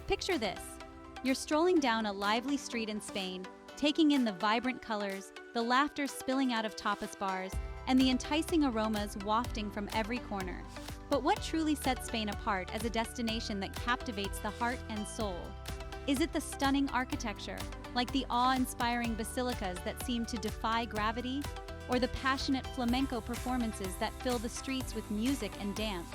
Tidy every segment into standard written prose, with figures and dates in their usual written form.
Picture this. You're strolling down a lively street in Spain, taking in the vibrant colors, the laughter spilling out of tapas bars, and the enticing aromas wafting from every corner. But what truly sets Spain apart as a destination that captivates the heart and soul? Is it the stunning architecture, like the awe-inspiring basilicas that seem to defy gravity, or the passionate flamenco performances that fill the streets with music and dance?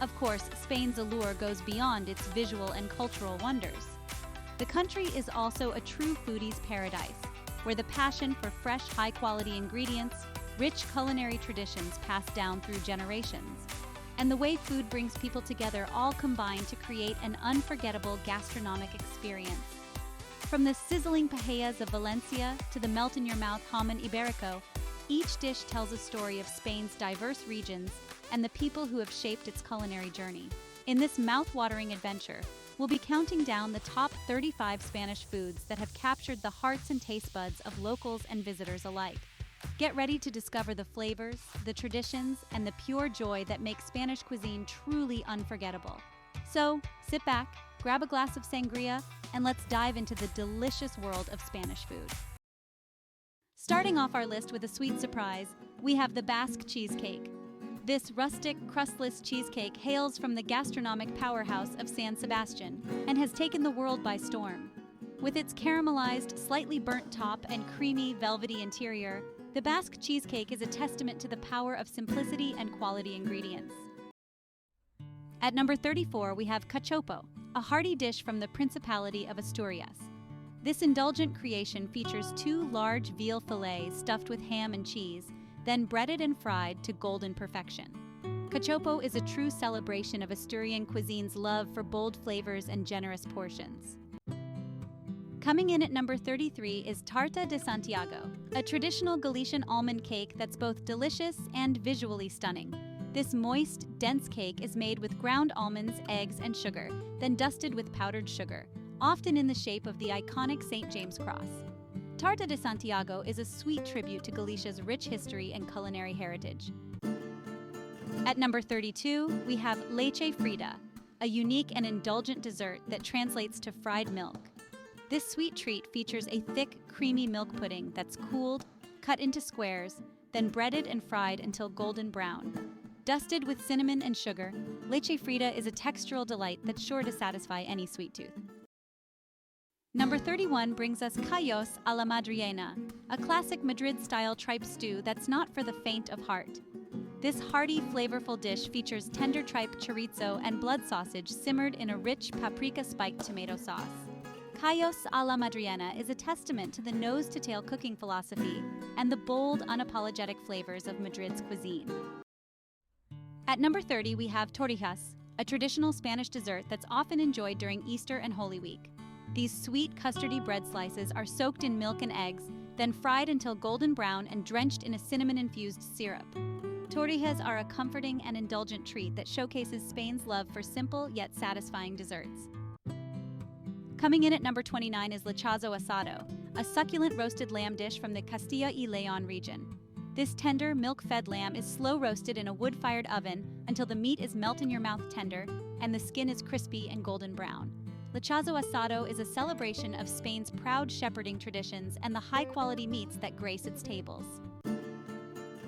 Of course, Spain's allure goes beyond its visual and cultural wonders. The country is also a true foodie's paradise, where the passion for fresh, high-quality ingredients, rich culinary traditions passed down through generations, and the way food brings people together all combine to create an unforgettable gastronomic experience. From the sizzling paellas of Valencia to the melt-in-your-mouth Jamón Ibérico, each dish tells a story of Spain's diverse regions and the people who have shaped its culinary journey. In this mouth-watering adventure, we'll be counting down the top 35 Spanish foods that have captured the hearts and taste buds of locals and visitors alike. Get ready to discover the flavors, the traditions, and the pure joy that make Spanish cuisine truly unforgettable. So, sit back, grab a glass of sangria, and let's dive into the delicious world of Spanish food. Starting off our list with a sweet surprise, we have the Basque cheesecake. This rustic, crustless cheesecake hails from the gastronomic powerhouse of San Sebastian and has taken the world by storm. With its caramelized, slightly burnt top and creamy, velvety interior, the Basque cheesecake is a testament to the power of simplicity and quality ingredients. At number 34, we have cachopo, a hearty dish from the Principality of Asturias. This indulgent creation features 2 large veal fillets stuffed with ham and cheese, then breaded and fried to golden perfection. Cachopo is a true celebration of Asturian cuisine's love for bold flavors and generous portions. Coming in at number 33 is Tarta de Santiago, a traditional Galician almond cake that's both delicious and visually stunning. This moist, dense cake is made with ground almonds, eggs, and sugar, then dusted with powdered sugar, often in the shape of the iconic St. James Cross. Tarta de Santiago is a sweet tribute to Galicia's rich history and culinary heritage. At number 32, we have Leche Frita, a unique and indulgent dessert that translates to fried milk. This sweet treat features a thick, creamy milk pudding that's cooled, cut into squares, then breaded and fried until golden brown. Dusted with cinnamon and sugar, Leche Frita is a textural delight that's sure to satisfy any sweet tooth. Number 31 brings us callos a la madrileña, a classic Madrid-style tripe stew that's not for the faint of heart. This hearty, flavorful dish features tender tripe chorizo and blood sausage simmered in a rich paprika-spiked tomato sauce. Callos a la madrileña is a testament to the nose-to-tail cooking philosophy and the bold, unapologetic flavors of Madrid's cuisine. At number 30, we have torrijas, a traditional Spanish dessert that's often enjoyed during Easter and Holy Week. These sweet, custardy bread slices are soaked in milk and eggs, then fried until golden brown and drenched in a cinnamon-infused syrup. Torrijas are a comforting and indulgent treat that showcases Spain's love for simple yet satisfying desserts. Coming in at number 29 is lechazo asado, a succulent roasted lamb dish from the Castilla y León region. This tender, milk-fed lamb is slow-roasted in a wood-fired oven until the meat is melt-in-your-mouth tender and the skin is crispy and golden brown. Lechazo asado is a celebration of Spain's proud shepherding traditions and the high-quality meats that grace its tables.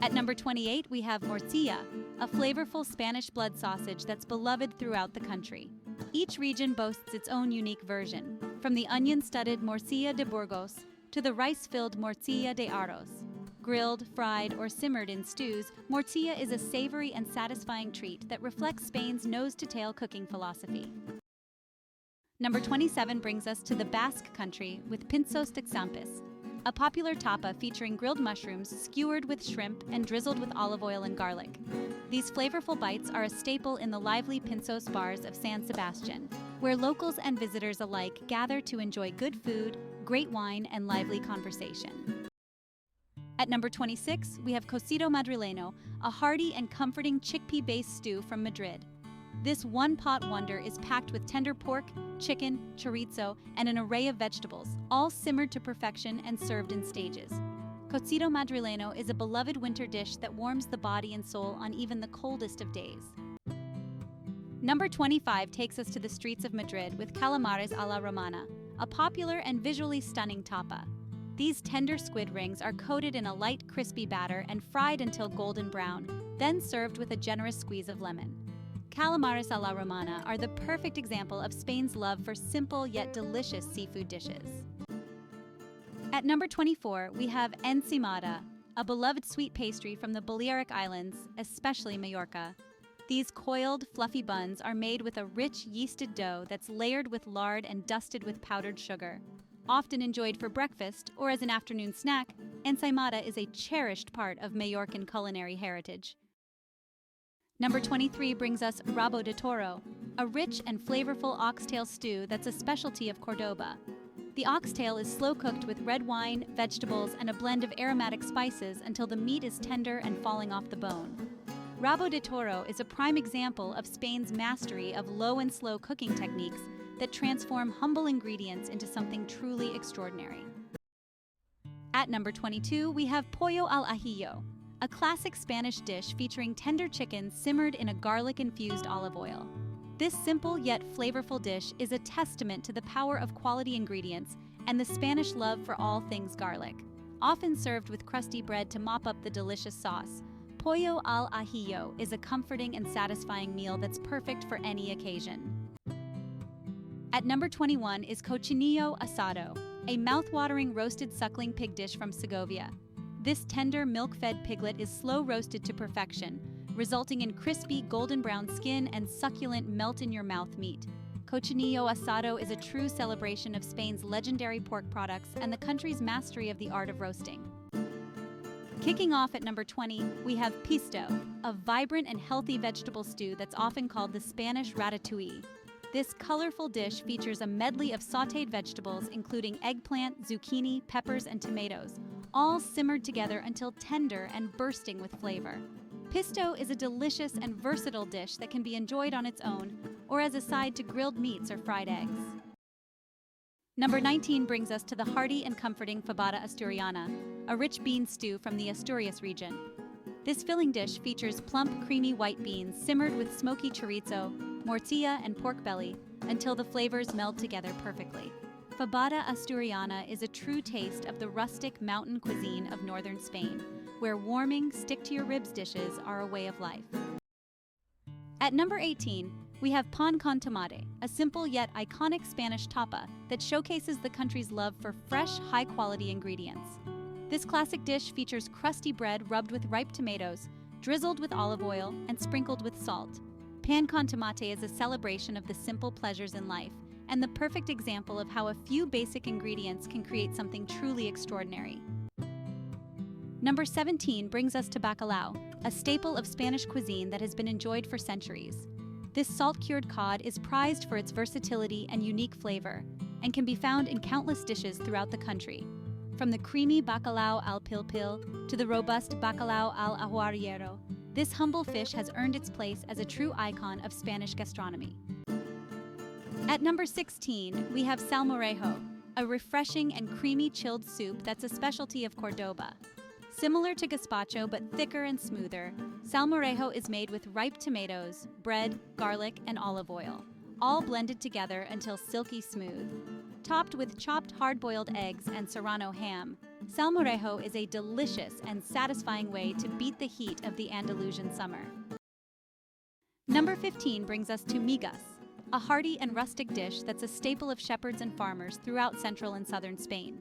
At number 28, we have morcilla, a flavorful Spanish blood sausage that's beloved throughout the country. Each region boasts its own unique version, from the onion-studded morcilla de Burgos to the rice-filled morcilla de Arroz. Grilled, fried, or simmered in stews, morcilla is a savory and satisfying treat that reflects Spain's nose-to-tail cooking philosophy. Number 27 brings us to the Basque country with Pintxos de Txampis, a popular tapa featuring grilled mushrooms skewered with shrimp and drizzled with olive oil and garlic. These flavorful bites are a staple in the lively Pintxos bars of San Sebastian, where locals and visitors alike gather to enjoy good food, great wine, and lively conversation. At number 26, we have cocido madrileño, a hearty and comforting chickpea-based stew from Madrid. This one-pot wonder is packed with tender pork, chicken, chorizo, and an array of vegetables, all simmered to perfection and served in stages. Cocido madrileño is a beloved winter dish that warms the body and soul on even the coldest of days. Number 25 takes us to the streets of Madrid with calamares a la romana, a popular and visually stunning tapa. These tender squid rings are coated in a light, crispy batter and fried until golden brown, then served with a generous squeeze of lemon. Calamares a la romana are the perfect example of Spain's love for simple yet delicious seafood dishes. At number 24, we have encimada, a beloved sweet pastry from the Balearic Islands, especially Majorca. These coiled, fluffy buns are made with a rich, yeasted dough that's layered with lard and dusted with powdered sugar. Often enjoyed for breakfast or as an afternoon snack, encimada is a cherished part of Majorcan culinary heritage. Number 23 brings us rabo de toro, a rich and flavorful oxtail stew that's a specialty of Cordoba. The oxtail is slow-cooked with red wine, vegetables, and a blend of aromatic spices until the meat is tender and falling off the bone. Rabo de toro is a prime example of Spain's mastery of low and slow cooking techniques that transform humble ingredients into something truly extraordinary. At number 22, we have pollo al ajillo, a classic Spanish dish featuring tender chicken simmered in a garlic-infused olive oil. This simple yet flavorful dish is a testament to the power of quality ingredients and the Spanish love for all things garlic. Often served with crusty bread to mop up the delicious sauce, pollo al ajillo is a comforting and satisfying meal that's perfect for any occasion. At number 21 is cochinillo asado, a mouth-watering roasted suckling pig dish from Segovia. This tender, milk-fed piglet is slow-roasted to perfection, resulting in crispy, golden brown skin and succulent melt-in-your-mouth meat. Cochinillo asado is a true celebration of Spain's legendary pork products and the country's mastery of the art of roasting. Kicking off at number 20, we have pisto, a vibrant and healthy vegetable stew that's often called the Spanish ratatouille. This colorful dish features a medley of sautéed vegetables including eggplant, zucchini, peppers, and tomatoes, all simmered together until tender and bursting with flavor. Pisto is a delicious and versatile dish that can be enjoyed on its own or as a side to grilled meats or fried eggs. Number 19 brings us to the hearty and comforting fabada asturiana, a rich bean stew from the Asturias region. This filling dish features plump, creamy white beans simmered with smoky chorizo, morcilla, and pork belly until the flavors meld together perfectly. Fabada asturiana is a true taste of the rustic mountain cuisine of northern Spain, where warming, stick-to-your-ribs dishes are a way of life. At number 18, we have pan con tomate, a simple yet iconic Spanish tapa that showcases the country's love for fresh, high-quality ingredients. This classic dish features crusty bread rubbed with ripe tomatoes, drizzled with olive oil, and sprinkled with salt. Pan con tomate is a celebration of the simple pleasures in life, and the perfect example of how a few basic ingredients can create something truly extraordinary. Number 17 brings us to bacalao, a staple of Spanish cuisine that has been enjoyed for centuries. This salt-cured cod is prized for its versatility and unique flavor, and can be found in countless dishes throughout the country. From the creamy bacalao al pil-pil to the robust bacalao al aguarriero, this humble fish has earned its place as a true icon of Spanish gastronomy. At number 16, we have salmorejo, a refreshing and creamy chilled soup that's a specialty of Cordoba. Similar to gazpacho but thicker and smoother, salmorejo is made with ripe tomatoes, bread, garlic, and olive oil, all blended together until silky smooth. Topped with chopped hard-boiled eggs and serrano ham, salmorejo is a delicious and satisfying way to beat the heat of the Andalusian summer. Number 15 brings us to migas, a hearty and rustic dish that's a staple of shepherds and farmers throughout central and southern Spain.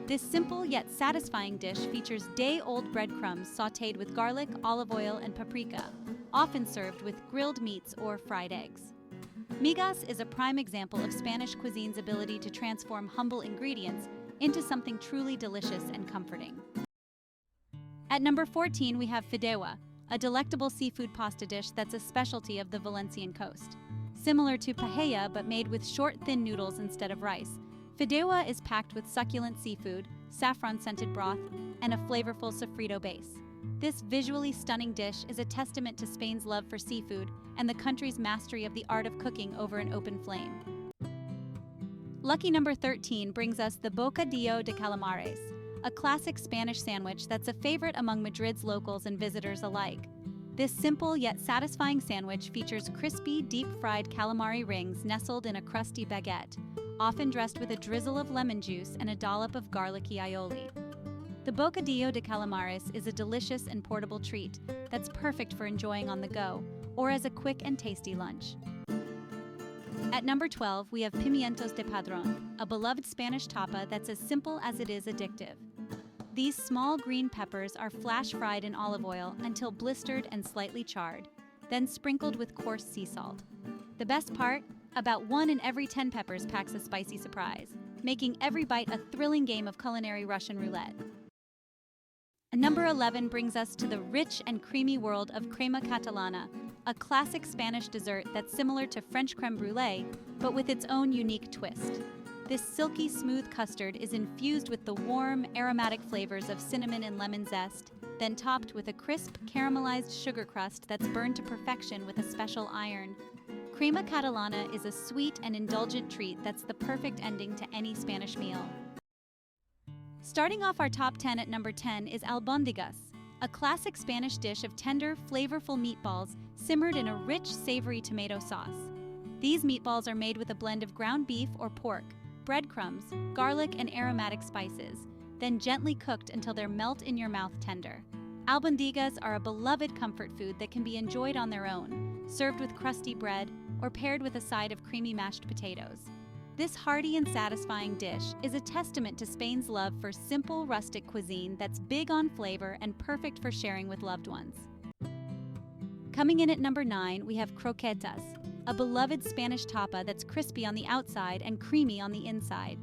This simple yet satisfying dish features day-old breadcrumbs sautéed with garlic, olive oil, and paprika, often served with grilled meats or fried eggs. Migas is a prime example of Spanish cuisine's ability to transform humble ingredients into something truly delicious and comforting. At number 14, we have fideuà, a delectable seafood pasta dish that's a specialty of the Valencian coast. Similar to paella but made with short, thin noodles instead of rice, fideuà is packed with succulent seafood, saffron-scented broth, and a flavorful sofrito base. This visually stunning dish is a testament to Spain's love for seafood and the country's mastery of the art of cooking over an open flame. Lucky number 13 brings us the bocadillo de calamares, a classic Spanish sandwich that's a favorite among Madrid's locals and visitors alike. This simple yet satisfying sandwich features crispy, deep-fried calamari rings nestled in a crusty baguette, often dressed with a drizzle of lemon juice and a dollop of garlicky aioli. The bocadillo de calamares is a delicious and portable treat that's perfect for enjoying on the go or as a quick and tasty lunch. At number 12, we have pimientos de padrón, a beloved Spanish tapa that's as simple as it is addictive. These small green peppers are flash-fried in olive oil until blistered and slightly charred, then sprinkled with coarse sea salt. The best part? About 1 in every 10 peppers packs a spicy surprise, making every bite a thrilling game of culinary Russian roulette. Number 11 brings us to the rich and creamy world of crema catalana, a classic Spanish dessert that's similar to French crème brûlée, but with its own unique twist. This silky smooth custard is infused with the warm, aromatic flavors of cinnamon and lemon zest, then topped with a crisp, caramelized sugar crust that's burned to perfection with a special iron. Crema catalana is a sweet and indulgent treat that's the perfect ending to any Spanish meal. Starting off our top 10 at number 10 is albóndigas, a classic Spanish dish of tender, flavorful meatballs simmered in a rich, savory tomato sauce. These meatballs are made with a blend of ground beef or pork, breadcrumbs, garlic, and aromatic spices, then gently cooked until they're melt-in-your-mouth tender. Albóndigas are a beloved comfort food that can be enjoyed on their own, served with crusty bread, or paired with a side of creamy mashed potatoes. This hearty and satisfying dish is a testament to Spain's love for simple, rustic cuisine that's big on flavor and perfect for sharing with loved ones. Coming in at number 9, we have croquetas, a beloved Spanish tapa that's crispy on the outside and creamy on the inside.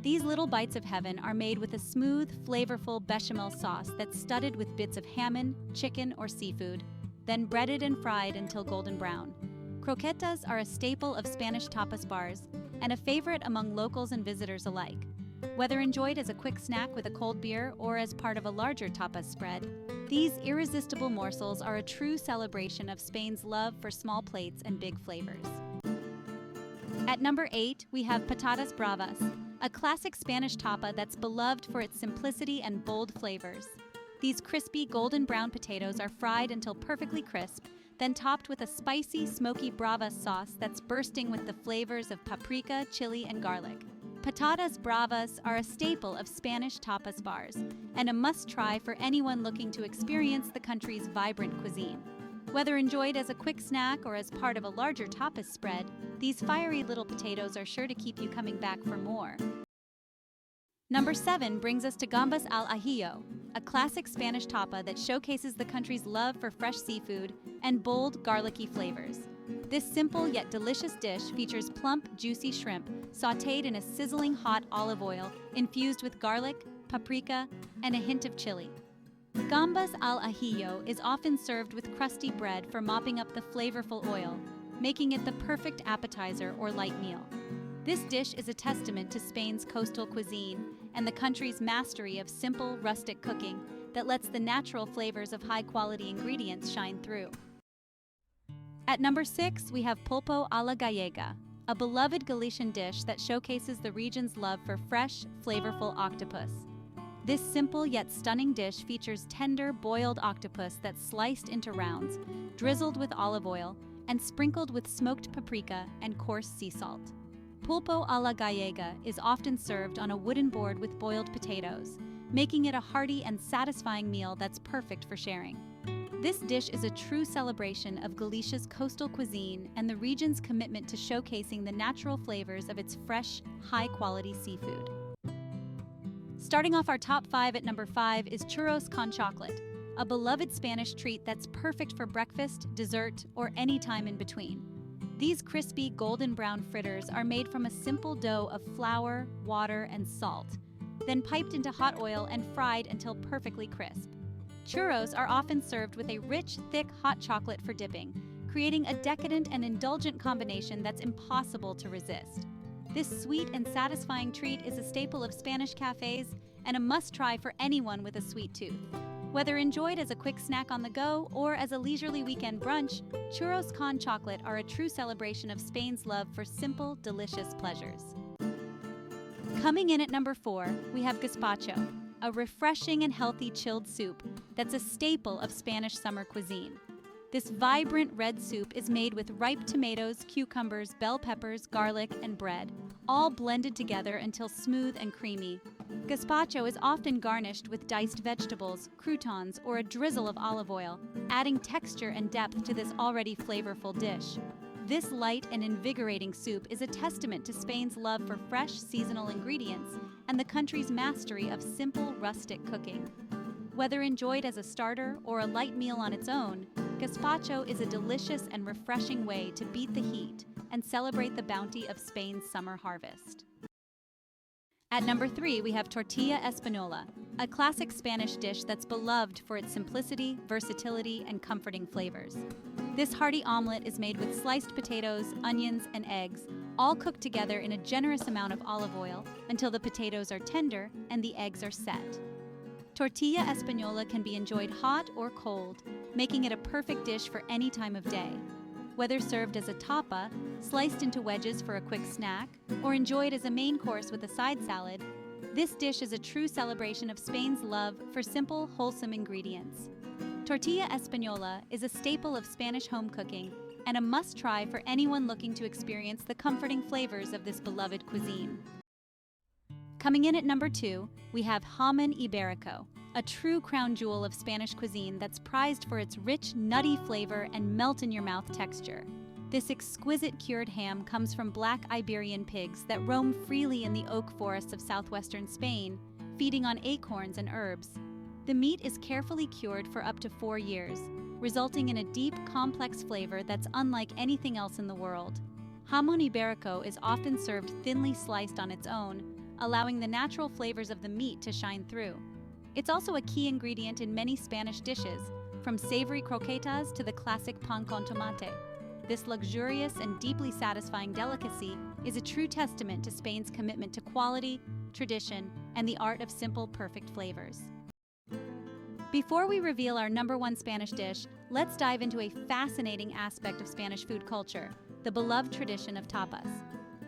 These little bites of heaven are made with a smooth, flavorful bechamel sauce that's studded with bits of salmon, chicken, or seafood, then breaded and fried until golden brown. Croquetas are a staple of Spanish tapas bars and a favorite among locals and visitors alike. Whether enjoyed as a quick snack with a cold beer or as part of a larger tapas spread, these irresistible morsels are a true celebration of Spain's love for small plates and big flavors. At number 8, we have patatas bravas, a classic Spanish tapa that's beloved for its simplicity and bold flavors. These crispy golden brown potatoes are fried until perfectly crisp, then topped with a spicy, smoky bravas sauce that's bursting with the flavors of paprika, chili, and garlic. Patatas bravas are a staple of Spanish tapas bars and a must-try for anyone looking to experience the country's vibrant cuisine. Whether enjoyed as a quick snack or as part of a larger tapas spread, these fiery little potatoes are sure to keep you coming back for more. Number 7 brings us to gambas al ajillo, a classic Spanish tapa that showcases the country's love for fresh seafood and bold, garlicky flavors. This simple yet delicious dish features plump, juicy shrimp sautéed in a sizzling hot olive oil infused with garlic, paprika, and a hint of chili. Gambas al ajillo is often served with crusty bread for mopping up the flavorful oil, making it the perfect appetizer or light meal. This dish is a testament to Spain's coastal cuisine and the country's mastery of simple, rustic cooking that lets the natural flavors of high-quality ingredients shine through. At number 6, we have pulpo a la gallega, a beloved Galician dish that showcases the region's love for fresh, flavorful octopus. This simple yet stunning dish features tender, boiled octopus that's sliced into rounds, drizzled with olive oil, and sprinkled with smoked paprika and coarse sea salt. Pulpo a la gallega is often served on a wooden board with boiled potatoes, making it a hearty and satisfying meal that's perfect for sharing. This dish is a true celebration of Galicia's coastal cuisine and the region's commitment to showcasing the natural flavors of its fresh, high-quality seafood. Starting off our top 5 at number 5 is churros con chocolate, a beloved Spanish treat that's perfect for breakfast, dessert, or any time in between. These crispy golden brown fritters are made from a simple dough of flour, water, and salt, then piped into hot oil and fried until perfectly crisp. Churros are often served with a rich, thick hot chocolate for dipping, creating a decadent and indulgent combination that's impossible to resist. This sweet and satisfying treat is a staple of Spanish cafes and a must-try for anyone with a sweet tooth. Whether enjoyed as a quick snack on the go or as a leisurely weekend brunch, churros con chocolate are a true celebration of Spain's love for simple, delicious pleasures. Coming in at number 4, we have gazpacho, a refreshing and healthy chilled soup that's a staple of Spanish summer cuisine. This vibrant red soup is made with ripe tomatoes, cucumbers, bell peppers, garlic, and bread, all blended together until smooth and creamy. Gazpacho is often garnished with diced vegetables, croutons, or a drizzle of olive oil, adding texture and depth to this already flavorful dish. This light and invigorating soup is a testament to Spain's love for fresh, seasonal ingredients and the country's mastery of simple, rustic cooking. Whether enjoyed as a starter or a light meal on its own, gazpacho is a delicious and refreshing way to beat the heat and celebrate the bounty of Spain's summer harvest. At number 3, we have tortilla española, a classic Spanish dish that's beloved for its simplicity, versatility, and comforting flavors. This hearty omelet is made with sliced potatoes, onions, and eggs, all cooked together in a generous amount of olive oil until the potatoes are tender and the eggs are set. Tortilla española can be enjoyed hot or cold, making it a perfect dish for any time of day. Whether served as a tapa, sliced into wedges for a quick snack, or enjoyed as a main course with a side salad, this dish is a true celebration of Spain's love for simple, wholesome ingredients. Tortilla española is a staple of Spanish home cooking and a must-try for anyone looking to experience the comforting flavors of this beloved cuisine. Coming in at number 2, we have Jamón Ibérico, a true crown jewel of Spanish cuisine that's prized for its rich, nutty flavor and melt-in-your-mouth texture. This exquisite cured ham comes from black Iberian pigs that roam freely in the oak forests of southwestern Spain, feeding on acorns and herbs. The meat is carefully cured for up to 4 years, resulting in a deep, complex flavor that's unlike anything else in the world. Jamón Ibérico is often served thinly sliced on its own, allowing the natural flavors of the meat to shine through. It's also a key ingredient in many Spanish dishes, from savory croquetas to the classic pan con tomate. This luxurious and deeply satisfying delicacy is a true testament to Spain's commitment to quality, tradition, and the art of simple, perfect flavors. Before we reveal our number 1 Spanish dish, let's dive into a fascinating aspect of Spanish food culture, the beloved tradition of tapas.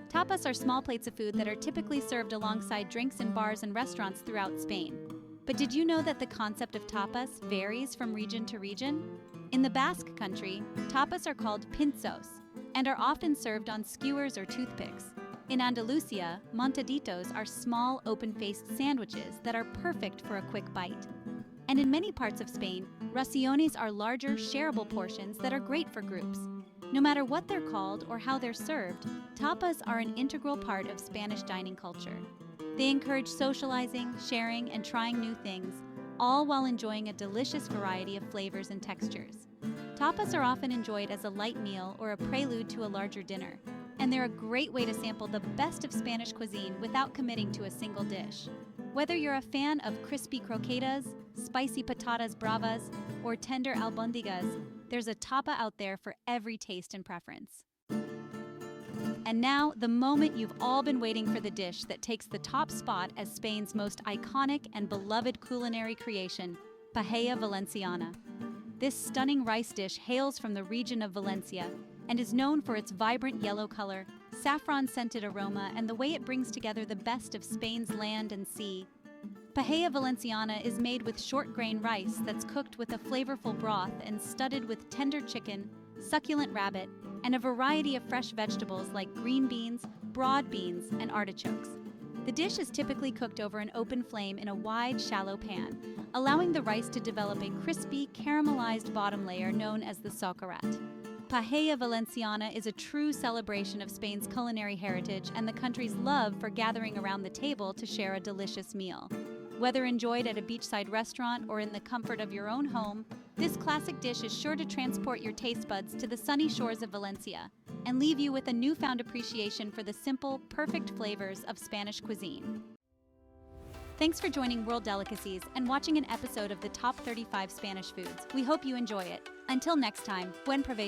Tapas are small plates of food that are typically served alongside drinks in bars and restaurants throughout Spain. But did you know that the concept of tapas varies from region to region? In the Basque country, tapas are called pintxos and are often served on skewers or toothpicks. In Andalusia, montaditos are small, open-faced sandwiches that are perfect for a quick bite. And in many parts of Spain, raciones are larger, shareable portions that are great for groups. No matter what they're called or how they're served, tapas are an integral part of Spanish dining culture. They encourage socializing, sharing, and trying new things, all while enjoying a delicious variety of flavors and textures. Tapas are often enjoyed as a light meal or a prelude to a larger dinner, and they're a great way to sample the best of Spanish cuisine without committing to a single dish. Whether you're a fan of crispy croquetas, spicy patatas bravas, or tender albóndigas, there's a tapa out there for every taste and preference. And now, the moment you've all been waiting for, the dish that takes the top spot as Spain's most iconic and beloved culinary creation, Paella Valenciana. This stunning rice dish hails from the region of Valencia and is known for its vibrant yellow color, saffron-scented aroma, and the way it brings together the best of Spain's land and sea. Paella Valenciana is made with short-grain rice that's cooked with a flavorful broth and studded with tender chicken, succulent rabbit, and a variety of fresh vegetables like green beans, broad beans, and artichokes. The dish is typically cooked over an open flame in a wide, shallow pan, allowing the rice to develop a crispy, caramelized bottom layer known as the sauerkraut. Paella Valenciana is a true celebration of Spain's culinary heritage and the country's love for gathering around the table to share a delicious meal. Whether enjoyed at a beachside restaurant or in the comfort of your own home, this classic dish is sure to transport your taste buds to the sunny shores of Valencia and leave you with a newfound appreciation for the simple, perfect flavors of Spanish cuisine. Thanks for joining World Delicacies and watching an episode of the Top 35 Spanish Foods. We hope you enjoy it. Until next time, buen provecho.